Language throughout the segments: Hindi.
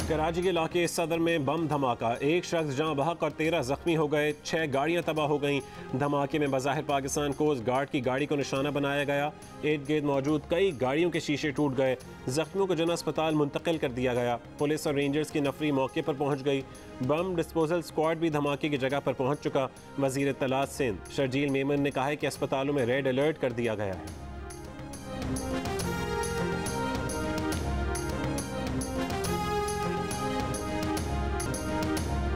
कराची के इलाके सदर में बम धमाका, एक शख्स जहां बहक और 13 जख्मी हो गए, 6 गाड़ियां तबाह हो गईं। धमाके में बज़ाहिर पाकिस्तान कोस्ट गार्ड की गाड़ी को निशाना बनाया गया। इर्द गिर्द मौजूद कई गाड़ियों के शीशे टूट गए। जख्मियों को जना अस्पताल मुंतकिल कर दिया गया। पुलिस और रेंजर्स की नफरी मौके पर पहुंच गई। बम डिस्पोजल स्क्वाड भी धमाके की जगह पर पहुंच चुका। वजीर इत्तलात सिंध शर्जील मेमन ने कहा है कि अस्पतालों में रेड अलर्ट कर दिया गया है।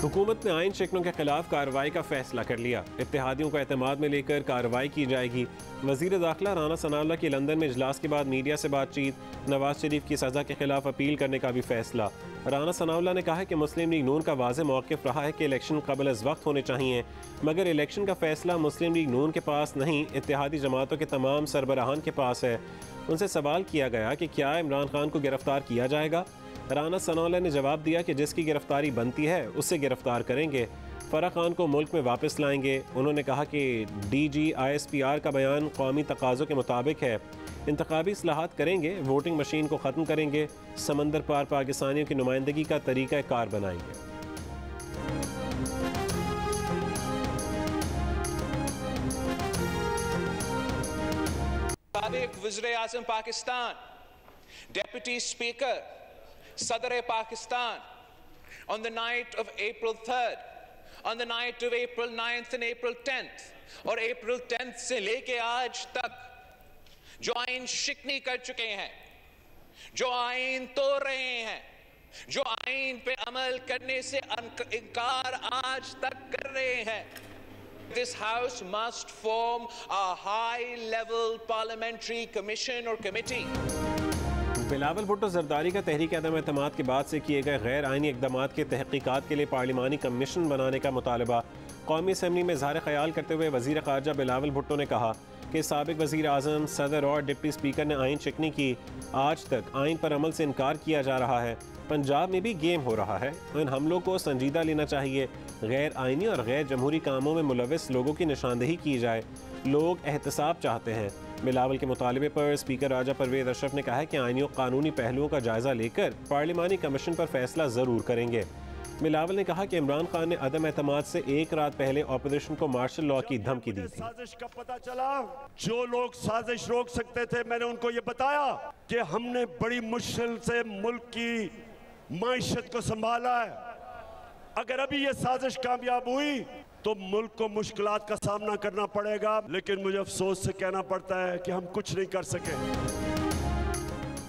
हुकूमत ने आइन शिकनों के खिलाफ कार्रवाई का फैसला कर लिया। इत्तेहादियों को एतमाद में लेकर कार्रवाई की जाएगी। वजीर दाखिला राना सनाउल्लाह की लंदन में इजलास के बाद मीडिया से बातचीत। नवाज शरीफ की सज़ा के खिलाफ अपील करने का भी फैसला। राना सनाउल्लाह ने कहा है कि मुस्लिम लीग नून का वाज़ेह मौक़िफ़ रहा है कि इलेक्शन क़ब्ल अज़ वक्त होने चाहिए, मगर इलेक्शन का फैसला मुस्लिम लीग नून के पास नहीं, इत्तेहादी जमातों के तमाम सरबराहान के पास है। उनसे सवाल किया गया कि क्या इमरान खान को गिरफ्तार किया जाएगा। राना सनाउल्लाह ने जवाब दिया कि जिसकी गिरफ्तारी बनती है उससे गिरफ्तार करेंगे। फ़रा खान को मुल्क में वापस लाएंगे। उन्होंने कहा कि DGISPR का बयान कौमी तकाज़ों के मुताबिक है। इंतखाबी इस्लाहात करेंगे, वोटिंग मशीन को ख़त्म करेंगे, समंदर पार पाकिस्तानियों की नुमाइंदगी का तरीक़ा कार बनाएंगे। साबिक़ वज़ीर-ए-आज़म Pakistan, deputy speaker Sadr Pakistan, on the night of April 3rd, on the night of April 9th and April 10th, और April 10th से लेके आज तक जो आइन शिकनी कर चुके हैं, जो आइन तोड़ रहे हैं, जो आइन पे अमल करने से इनकार आज तक कर रहे हैं, This House must form a high-level parliamentary commission or committee. Bilawal Bhutto Zardari का तहरीक अदम एतमाद के बाद से किए गए गैर आइनी इक़दामात के तहक़ीक़ात के लिए पार्लिमानी कमीशन बनाने का मुतालबा। कौमी असम्बली में इज़हार ख़याल करते हुए वज़ीर ख़ारजा बिलावल भुट्टो ने कहा कि साबिक़ वज़ीर आज़म, सदर और डिप्टी स्पीकर ने आइन शिकनी की। आज तक आइन पर अमल से इनकार किया जा रहा है। पंजाब में भी गेम हो रहा है। इन हमलों को संजीदा लेना चाहिए। गैर आइनी और गैर जमहूरी कामों में मुलविस लोगों की निशानदेही की जाए। लोग एहतसाब चाहते हैं। बिलावल के मुतालबे पर स्पीकर राजा परवेज़ अशरफ ने कहा है कि आइनी और कानूनी पहलुओं का जायजा लेकर पार्लिमानी कमीशन पर फैसला ज़रूर करेंगे। बिलावल ने कहा कि इमरान खान ने अदम एतमाद से एक रात पहले ऑपोजिशन को मार्शल लॉ की धमकी दी थी। साजिश का पता चला, जो लोग साजिश रोक सकते थे, मैंने उनको ये बताया कि हमने बड़ी मुश्किल से मुल्क की माइशत को संभाला है। अगर अभी ये साजिश कामयाब हुई तो मुल्क को मुश्किलात का सामना करना पड़ेगा, लेकिन मुझे अफसोस से कहना पड़ता है कि हम कुछ नहीं कर सके।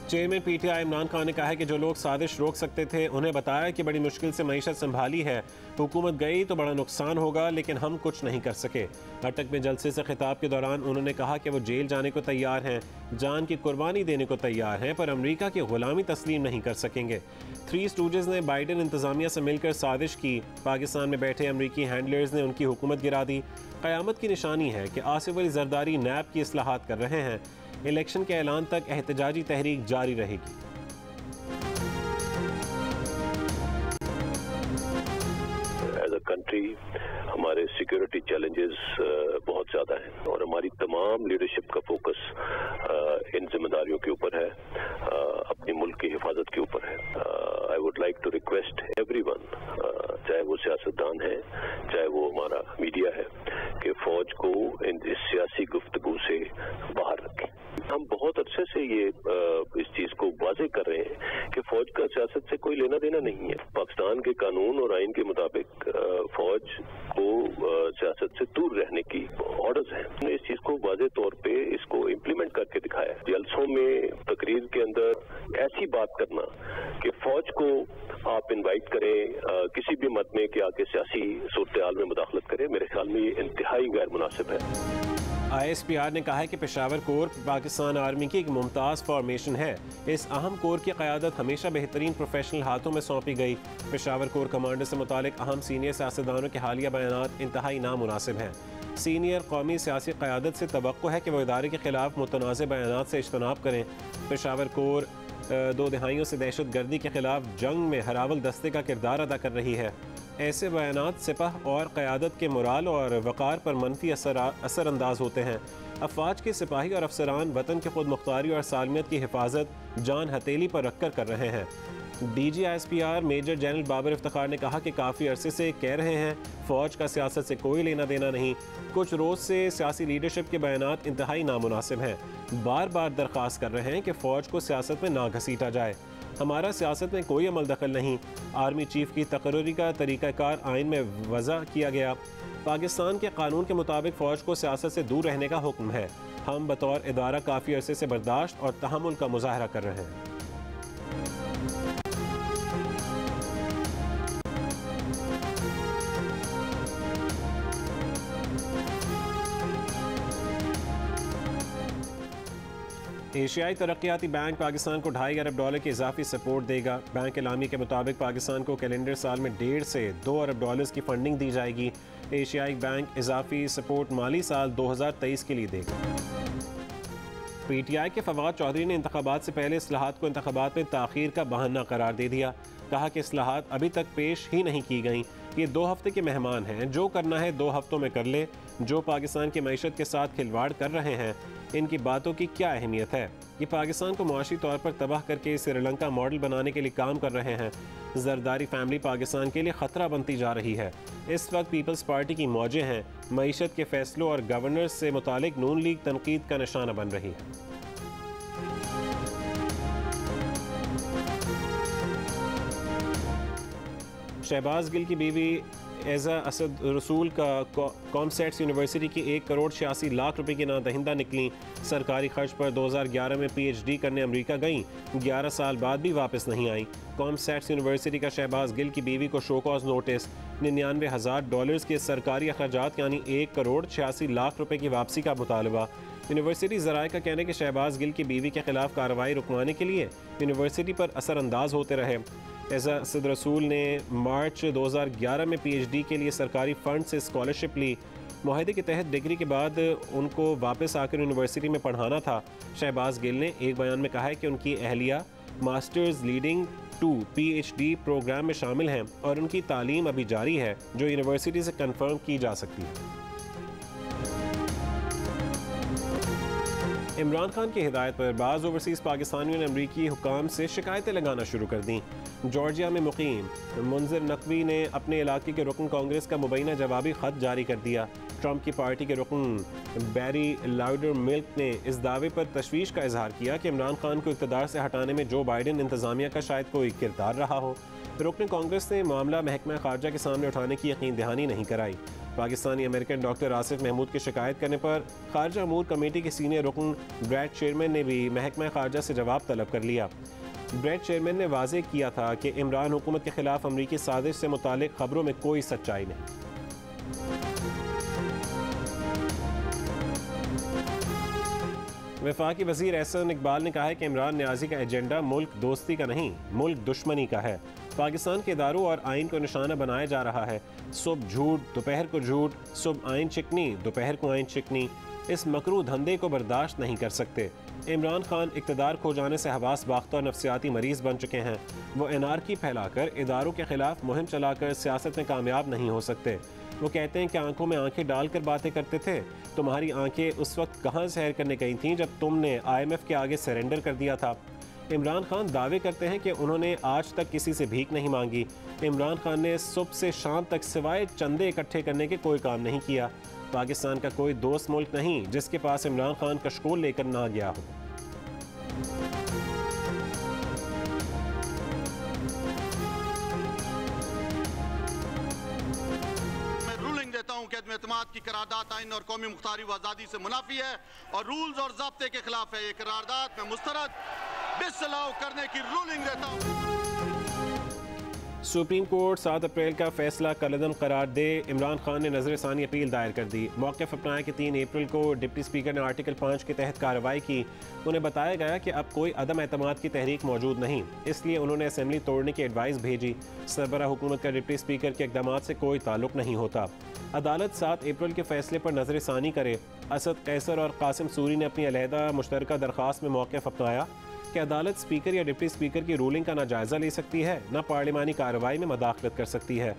चेयरमैन PTI इमरान खान ने कहा है कि जो लोग साजिश रोक सकते थे उन्हें बताया कि बड़ी मुश्किल से मईशत संभाली है, हुकूमत गई तो बड़ा नुकसान होगा, लेकिन हम कुछ नहीं कर सके। अटक में जलसे से खिताब के दौरान उन्होंने कहा कि वो जेल जाने को तैयार हैं, जान की कुर्बानी देने को तैयार हैं, पर अमरीका की गुलामी तस्लीम नहीं कर सकेंगे। 3 स्टूडेंट्स ने बाइडन इंतजामिया से मिलकर साजिश की। पाकिस्तान में बैठे अमरीकी हैंडलर्स ने उनकी हुकूमत गिरा दी। क़यामत की निशानी है कि आसिफ अली जरदारी नैब की इस्लाहात कर रहे हैं। इलेक्शन के ऐलान तक एहतजाजी तहरीक जारी रहेगी। एज अ कंट्री हमारे सिक्योरिटी चैलेंजेस बहुत ज़्यादा हैं और हमारी तमाम लीडरशिप का फोकस इन जिम्मेदारियों के ऊपर है, अपनी मुल्क की हिफाजत के ऊपर है। I would like to request everyone, चाहे वो सियासतदान है, चाहे वो हमारा मीडिया है, कि फौज को इस सियासी गुफ्तगू से बाहर रखें। हम बहुत अच्छे से ये इस चीज को वाज़ेह कर रहे हैं कि फौज का सियासत से कोई लेना देना नहीं है। पाकिस्तान के कानून और आइन के मुताबिक फौज को सियासत से दूर रहने की ऑर्डर्स हैं। हमने इस चीज को वाज़ेह तौर पे इसको इम्प्लीमेंट करके दिखाया है। जलसों में, तकरीर के अंदर ऐसी बात करना कि फौज को आप इनवाइट करें किसी भी मत में कि आके सियासी सूरत-ए-हाल में मुदाखलत करें, मेरे ख्याल में ये इंतहाई गैर मुनासिब है। ISPR ने कहा है कि पेशावर कोर पाकिस्तान आर्मी की एक मुमताज़ फॉर्मेशन है। इस अहम कोर की क़यादत हमेशा बेहतरीन प्रोफेशनल हाथों में सौंपी गई। पेशावर कोर कमांडर से मुतालिक अहम सीनियर सियासतदानों के हालिया बयानात इंतहाई नामुनासिब हैं। सीनियर कौमी सियासी क़यादत से तवक्को है कि वह इदारे के खिलाफ मुतनाज़ बयानात से इज्तनाब करें। पेशावर कोर 2 दहाइयों से दहशत गर्दी के खिलाफ जंग में हरावल दस्ते का किरदार अदा कर रही है। ऐसे बयानात सिपह और क़यादत के मोराल और वक़ार पर मनफी असर अंदाज होते हैं। अफवाज के सिपाही और अफसरान वतन की खुद मुख्तारी और सालमियत की हिफाजत जान हथेली पर रखकर कर रहे हैं। DGISPR major general Babar Iftikhar ने कहा कि काफ़ी अरसे से कह रहे हैं फ़ौज का सियासत से कोई लेना देना नहीं। कुछ रोज़ से सियासी लीडरशिप के बयानात इंतहाई नामुनासिब हैं। बार बार दरख्वास्त कर रहे हैं कि फ़ौज को सियासत में ना घसीटा जाए। हमारा सियासत में कोई अमल दखल नहीं। आर्मी चीफ की तकर्री का तरीक़ाकार आइन में वज़ा किया गया। पाकिस्तान के कानून के मुताबिक फ़ौज को सियासत से दूर रहने का हुक्म है। हम बतौर इदारा काफ़ी अरसे से बर्दाश्त और तहम्मुल का मुजाहरा कर रहे हैं। एशियाई तरक्याती बैंक पाकिस्तान को $2.5 अरब की इजाफी सपोर्ट देगा। बैंक एलामी के मुताबिक पाकिस्तान को कैलेंडर साल में $1.5 से $2 अरब की फंडिंग दी जाएगी। एशियाई बैंक इजाफी सपोर्ट माली साल 2023 के लिए देगा। PTI के फवाद चौधरी ने इंतखाबात से पहले इस्लाहात को इंतखाबात में ताख़ीर का बहाना करार दे दिया। कहा कि इस्लाहात अभी तक पेश ही नहीं की गई। ये 2 हफ्ते के मेहमान हैं, जो करना है 2 हफ्तों में कर ले। जो पाकिस्तान की मईशत के साथ खिलवाड़ कर रहे हैं, इनकी बातों की क्या अहमियत है। ये पाकिस्तान को मुआशी तौर पर तबाह करके श्रीलंका मॉडल बनाने के लिए काम कर रहे हैं। जरदारी फैमिली पाकिस्तान के लिए ख़तरा बनती जा रही है। इस वक्त पीपल्स पार्टी की मौजें हैं। मईशत के फैसलों और गवर्नर्स से मुतालिक नून लीग तनकीद का निशाना बन रही है। शहबाज गिल की बीवी एज़ा असद रसूल का कॉमसेट्स यूनिवर्सिटी की 1,86,00,000 रुपए की नादहिंदा निकली। सरकारी खर्च पर 2011 में PhD करने अमेरिका गईं, 11 साल बाद भी वापस नहीं आई। कॉमसेट्स यूनिवर्सिटी का शहबाज गिल की बीवी को शोकॉज नोटिस। $99,000 के सरकारी अखराजात यानी 1,86,00,000 रुपए की वापसी का मुतालबा। यूनिवर्सिटी ज़राए का कहना है कि शहबाज गिल की बीवी के खिलाफ कार्रवाई रुकवाने के लिए यूनिवर्सिटी पर असरअंदाज होते रहे। एज़ा असद रसूल ने मार्च 2011 में PhD के लिए सरकारी फंड से स्कॉलरशिप ली। मुआहदे के तहत डिग्री के बाद उनको वापस आकर यूनिवर्सिटी में पढ़ाना था। शहबाज गिल ने एक बयान में कहा है कि उनकी अहलिया masters leading to PhD programme में शामिल हैं और उनकी तालीम अभी जारी है, जो यूनिवर्सिटी से कंफर्म की जा सकती है। इमरान खान की हिदायत पर बाज़ ओवरसीज़ पाकिस्तानियों ने अमरीकी हुकाम से शिकायतें लगाना शुरू कर दी। जॉर्जिया में मुकीम मुंजिर नकवी ने अपने इलाके के रुकन कांग्रेस का मुबैना जवाबी ख़त जारी कर दिया। ट्रंप की पार्टी के रुकन बैरी लाउडर मिल्क ने इस दावे पर तशवीश का इजहार किया कि इमरान खान को इक़्तिदार से हटाने में जो बाइडेन इंतज़ामिया का शायद कोई किरदार रहा हो। रुकन कांग्रेस ने मामला महकमा खारजा के सामने उठाने की यकीन दहानी नहीं कराई। पाकिस्तानी अमेरिकन डॉक्टर आसिफ महमूद की शिकायत करने पर खारजा अमूर कमेटी के सीनियर रुकन ब्रैड चेयरमैन ने भी महकमा खारजा से जवाब तलब कर लिया। ब्रैड चेयरमैन ने वाज़ेह किया था कि इमरान हुकूमत के खिलाफ अमरीकी साजिश से मुतालिक खबरों में कोई सच्चाई नहीं। वफाकी वज़ीर एहसन इकबाल ने कहा है कि इमरान न्याज़ी का एजेंडा मुल्क दोस्ती का नहीं, मुल्क दुश्मनी का है। पाकिस्तान के इदारों और आइन को निशाना बनाया जा रहा है। सुबह झूठ, दोपहर को झूठ, सुबह आइन चिकनी, दोपहर को आइन चिकनी। इस मकरू धंधे को बर्दाश्त नहीं कर सकते। इमरान खान इक़्तिदार खो जाने से हवास बाख्ता और नफ्सियाती मरीज़ बन चुके हैं। वो एनार्की फैलाकर इदारों के खिलाफ मुहिम चलाकर सियासत में कामयाब नहीं हो सकते। वो कहते हैं कि आंखों में आंखें डालकर बातें करते थे। तुम्हारी आंखें उस वक्त कहाँ सैर करने गई थीं जब तुमने IMF के आगे सरेंडर कर दिया था। इमरान खान दावे करते हैं कि उन्होंने आज तक किसी से भीख नहीं मांगी। इमरान खान ने सुबह से शाम तक सिवाय चंदे इकट्ठे करने के कोई काम नहीं किया। पाकिस्तान का कोई दोस्त मुल्क नहीं जिसके पास इमरान खान कशकोल लेकर ना गया हो। एतमाद की करारदाद आइन और कौमी मुख्तारी व आज़ादी से मुनाफी है और रूल्स और ज़ाब्ते के खिलाफ है। ये करारदाद में मुस्तरद डिसअलाउ करने की रूलिंग देता हूँ। सुप्रीम कोर्ट 7 अप्रैल का फैसला कलअदम करार दे। इमरान खान ने नजरसानी अपील दायर कर दी। मौक़िफ़ अपनाया कि 3 अप्रैल को डिप्टी स्पीकर ने आर्टिकल 5 के तहत कार्रवाई की। उन्हें बताया गया कि अब कोई अदम एतमाद की तहरीक मौजूद नहीं, इसलिए उन्होंने असेंबली तोड़ने की एडवाइस भेजी। सरबरा हुकूमत का डिप्टी स्पीकर के इक़दामात से कोई ताल्लुक नहीं होता। अदालत 7 अप्रैल के फैसले पर नजरसानी करे। असद कैसर और कासिम सूरी ने अपनी अलहदा मुश्तरका दरख्वास्त में मौक़िफ़ अपनाया कि अदालत स्पीकर या डिप्टी स्पीकर की रूलिंग का ना जायज़ा ले सकती है, न पार्लिमानी कार्रवाई में मदाखलत कर सकती है।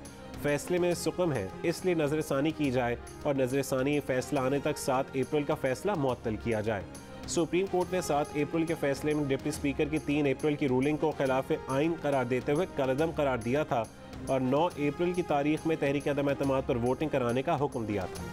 फैसले में सुकम है, इसलिए नजरसानी की जाए और नजरसानी फैसला आने तक 7 अप्रैल का फैसला मुअत्तल किया जाए। सुप्रीम कोर्ट ने 7 अप्रैल के फैसले में डिप्टी स्पीकर की 3 अप्रैल की रूलिंग को खिलाफ आइन करार देते हुए कलअदम करार दिया था और 9 अप्रैल की तारीख में तहरीक अदम एतमाद पर वोटिंग कराने का हुक्म दिया था।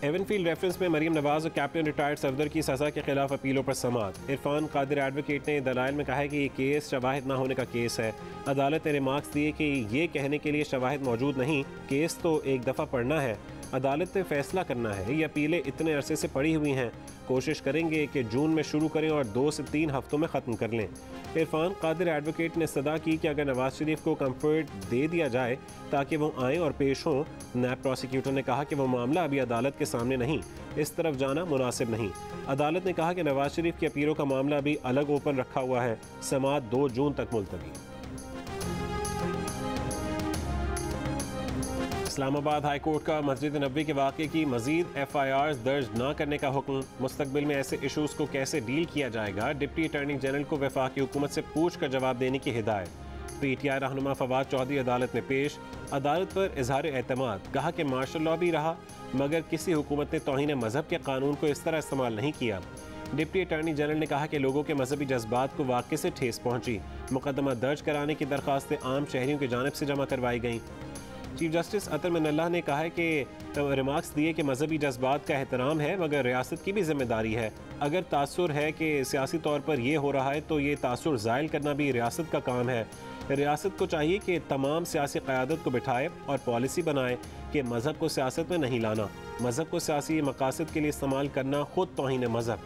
एवनफील्ड रेफरेंस में मरीम नवाज और कैप्टन रिटायर्ड सफदर की सज़ा के खिलाफ अपीलों पर समाअत। इरफान कादिर एडवोकेट ने दलाइल में कहा है कि ये केस शवाहिद ना होने का केस है। अदालत ने रिमार्क्स दिए कि ये कहने के लिए शवाहिद मौजूद नहीं, केस तो एक दफ़ा पढ़ना है, अदालत ने फैसला करना है। ये अपीलें इतने अरसे से पड़ी हुई हैं, कोशिश करेंगे कि जून में शुरू करें और 2 से 3 हफ्तों में ख़त्म कर लें। इरफान कादिर एडवोकेट ने सदा की कि अगर नवाज शरीफ को कंफर्ट दे दिया जाए ताकि वो आएँ और पेश हों। नैब प्रोसिक्यूटर ने कहा कि वो मामला अभी अदालत के सामने नहीं, इस तरफ जाना मुनासिब नहीं। अदालत ने कहा कि नवाज शरीफ की अपीलों का मामला अभी अलग ओपन रखा हुआ है। समाअत 2 जून तक मुलतवी। इस्लामाबाद हाई कोर्ट का मस्जिद नबवी के वाक़े की मजीद FIRs दर्ज न करने का हुक्म। मुस्तकबिल में ऐसे इशूज़ को कैसे डील किया जाएगा, डिप्टी अटॉर्नी जनरल को वफाकी हुकूमत से पूछ कर जवाब देने की हिदायत। PTI रहनुमा फवाद चौधरी अदालत में पेश, अदालत पर इजहार एतमाद, कहा कि मार्शल लॉ भी रहा मगर किसी हुकूमत ने तौहीन मजहब के कानून को इस तरह इस्तेमाल नहीं किया। डिप्टी अटॉर्नी जनरल ने कहा कि लोगों के मजहबी जज्बात को वाक़े से ठेस पहुंची। मुकदमा दर्ज कराने की दरख्वास्तें आम शहरियों की जानिब से जमा करवाई गईं। चीफ जस्टिस अतर मिनल्लाह ने कहा है कि रिमार्क्स दिए कि मजहबी जज्बात का एहतराम है मगर रियासत की भी जिम्मेदारी है। अगर तासुर है कि सियासी तौर पर यह हो रहा है तो ये तासुर ज़ायल करना भी रियासत का काम है। रियासत को चाहिए कि तमाम सियासी क़यादत को बिठाए और पॉलिसी बनाए कि मज़हब को सियासत में नहीं लाना। मज़हब को सियासी मकासद के लिए इस्तेमाल करना खुद तौहीन मज़हब है।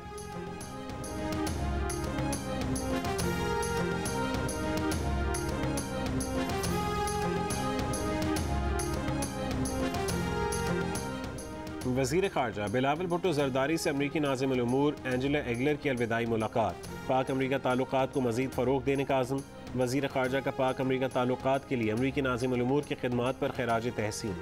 वज़ीर ख़ारजा बिलावल भुट्टो ज़रदारी से अमरीकी नाज़िम उल उमूर एंजेला एगलर की अलविदाई मुलाकात। पाक अमरीका ताल्लुकात को मज़ीद फ़रोग़ देने का आज़म। वज़ीर ख़ारजा का पाक अमरीका ताल्लुकात के लिए अमरीकी नाज़िम उल उमूर की खिदमात पर ख़िराज तहसीन।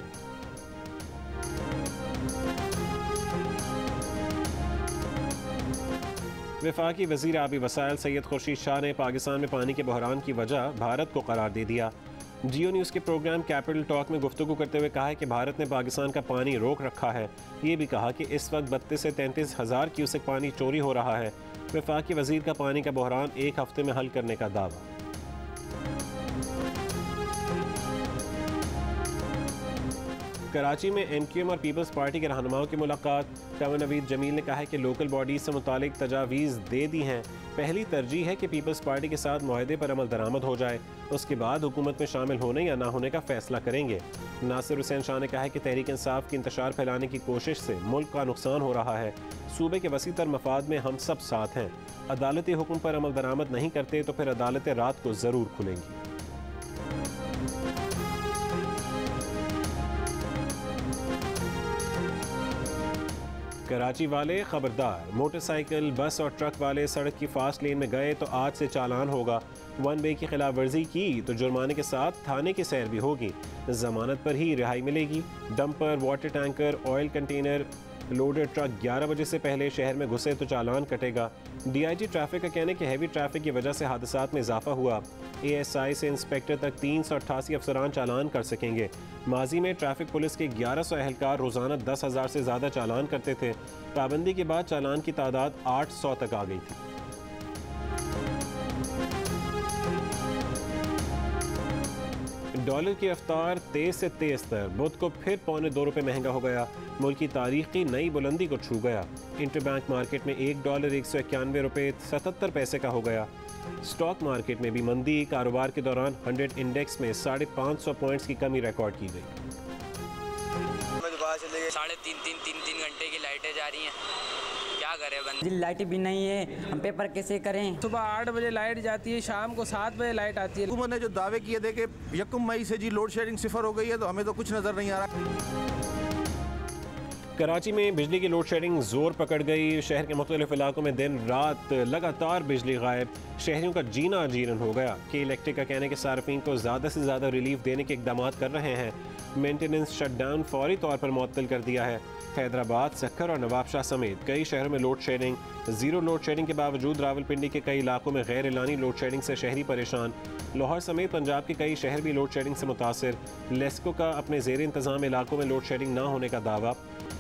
वफाकी वज़ीर आबी वसाइल सैयद खुर्शीद शाह ने पाकिस्तान में पानी के बहरान की वजह भारत को करार दे दिया। जियो न्यूज़ के प्रोग्राम कैपिटल टॉक में गुफ्तगू करते हुए कहा है कि भारत ने पाकिस्तान का पानी रोक रखा है। ये भी कहा कि इस वक्त 32 से 33 हज़ार क्यूसेक पानी चोरी हो रहा है। वफाकी वज़ीर का पानी का बहरान 1 हफ्ते में हल करने का दावा। कराची में MQM और पीपल्स पार्टी के रहनुमाओं की मुलाकात। कंवर नवीद जमील ने कहा है कि लोकल बॉडीज से मुतालिक तजावीज़ दे दी हैं। पहली तरजीह है कि पीपल्स पार्टी के साथ मुआहदे पर अमल दरामद हो जाए, उसके बाद हुकूमत में शामिल होने या ना होने का फैसला करेंगे। नासिर हुसैन शाह ने कहा है कि तहरीक इंसाफ की इंतशार फैलाने की कोशिश से मुल्क का नुकसान हो रहा है। सूबे के वसी तर मफाद में हम सब साथ हैं। अदालती हुक्म पर अमल दरामद नहीं करते तो फिर अदालतें रात को ज़रूर खुलेंगी। कराची वाले खबरदार, मोटरसाइकिल बस और ट्रक वाले सड़क की फास्ट लेन में गए तो आज से चालान होगा। 1 वे की खिलाफ वर्जी की तो जुर्माने के साथ थाने की सैर भी होगी। जमानत पर ही रिहाई मिलेगी। Dumper, water tanker, oil container loaded truck 11 बजे से पहले शहर में घुसे तो चालान कटेगा। DIG ट्रैफिक का कहना है कि हैवी ट्रैफिक की वजह से हादसात में इजाफा हुआ। ASI से इंस्पेक्टर तक 388 अफसरान चालान कर सकेंगे। माजी में ट्रैफिक पुलिस के 1100 एहलकार रोज़ाना 10,000 से ज़्यादा चालान करते थे। पाबंदी के बाद चालान की तादाद 800 तक आ गई थी। डॉलर की रफ्तार तेज से तेज तर बुध को फिर ₹2.25 महंगा हो गया। मुल्क की तारीखी नई बुलंदी को छू गया। इंटरबैंक मार्केट में $1 191.77 का हो गया। स्टॉक मार्केट में भी मंदी। कारोबार के दौरान 100 इंडेक्स में 550 पॉइंट्स की कमी रिकॉर्ड की गई। 3.5 घंटे की लाइटें जा रही हैं, क्या करें बंद। लाइटें भी नहीं है, हम पेपर कैसे करें। सुबह 8 बजे लाइट जाती है, शाम को 7 बजे लाइट आती है। हुकूमत ने जो दावे किए थे कि 1 मई से जी लोड शेडिंग 0 हो गई है, तो हमें तो कुछ नज़र नहीं आ रहा। कराची में बिजली की लोड शेडिंग जोर पकड़ गई। शहर के मुख्तलिफ इलाकों में दिन रात लगातार बिजली गायब। शहरियों का जीना अजीरन हो गया। कि इलेक्ट्रिक का कहने के सार्फिन को ज़्यादा से ज़्यादा रिलीफ देने के इकदाम कर रहे हैं। मेंटेनेंस शटडाउन फौरी तौर पर मुअत्तल कर दिया है। हैदराबाद, सक्कर और नवाबशाह समेत कई शहरों में load shedding zero load shedding के बावजूद रावलपिंडी के कई इलाकों में गैर एलानी लोड शेडिंग से शहरी परेशान। लाहौर समेत पंजाब के कई शहर भी लोड शेडिंग से मुतासर। लेस्को का अपने जेर इंतजाम इलाकों में लोड शेडिंग न होने का दावा।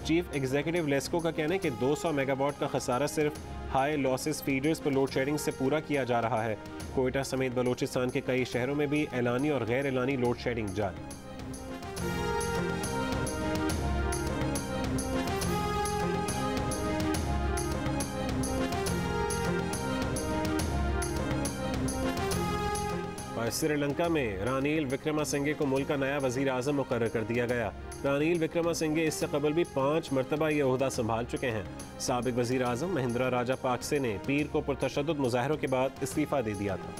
चीफ एग्जीक्यूटिव लेस्को का कहना है कि 200 मेगावाट का खसारा सिर्फ हाई लॉसेस फीडर्स पर लोड शेडिंग से पूरा किया जा रहा है। कोयटा समेत बलूचिस्तान के कई शहरों में भी एलानी और गैर एलानी लोड शेडिंग जारी। और श्रीलंका में रानील विक्रमासिंघे को मुल्क का नया वजीर आज़म मुकर्रर कर दिया गया। रानील विक्रमासिंघे इससे कबल भी 5 मरतबा ये ओहदा संभाल चुके हैं। साबिक वजीर आज़म महिंद्रा राजा पाक्से ने पीर को पुरतशद्दुद मुजाहरों के बाद इस्तीफ़ा दे दिया था।